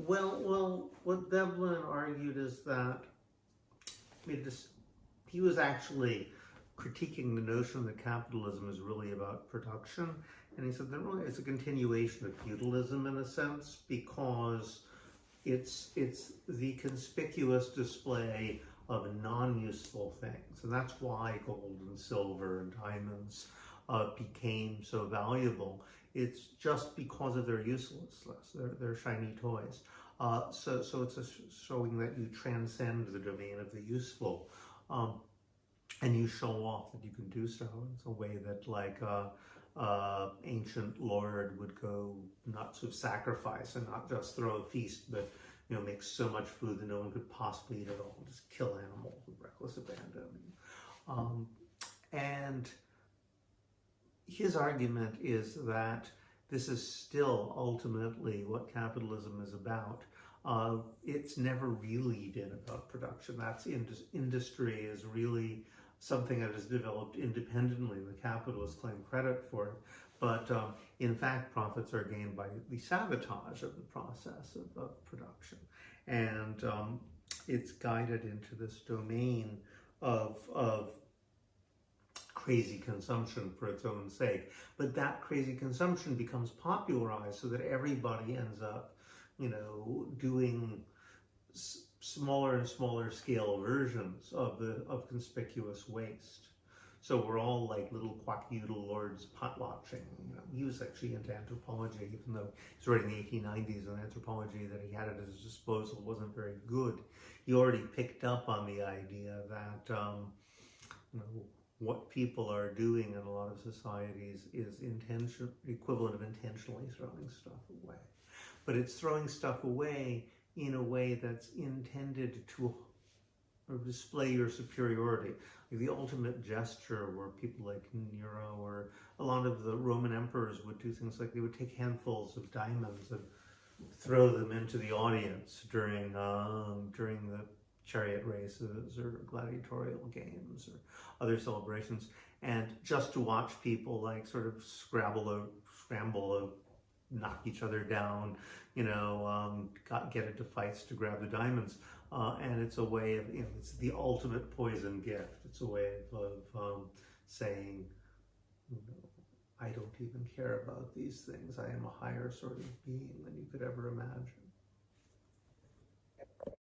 Well, what Veblen argued is that he was actually critiquing the notion that capitalism is really about production, and he said that really it's a continuation of feudalism in a sense, because it's the conspicuous display of non-useful things, and that's why gold and silver and diamonds became so valuable. It's just because of their uselessness. They're shiny toys. So it's showing that you transcend the domain of the useful, and you show off that you can do so. It's a way that, like, ancient lord would go nuts with sacrifice and not just throw a feast, but make so much food that no one could possibly eat it all, just kill animals with reckless abandon. And his argument is that this is still ultimately what capitalism is about. It's never really been about production. That's industry is really something that is developed independently. The capitalists claim credit for it, but in fact, profits are gained by the sabotage of the process of production, and it's guided into this domain of crazy consumption for its own sake. But that crazy consumption becomes popularized so that everybody ends up, doing smaller and smaller scale versions of conspicuous waste. So we're all like little quack-noodle lords potlatching. He was actually into anthropology, even though he's writing in the 1890s, and anthropology that he had at his disposal wasn't very good. He already picked up on the idea that what people are doing in a lot of societies is equivalent of intentionally throwing stuff away. But it's throwing stuff away in a way that's intended to display your superiority. Like the ultimate gesture where people like Nero or a lot of the Roman emperors would do things like they would take handfuls of diamonds and throw them into the audience during the chariot races or gladiatorial games or other celebrations, and just to watch people like sort of scramble, knock each other down, get into fights to grab the diamonds. And it's a way of, it's the ultimate poison gift. It's a way of saying, I don't even care about these things. I am a higher sort of being than you could ever imagine.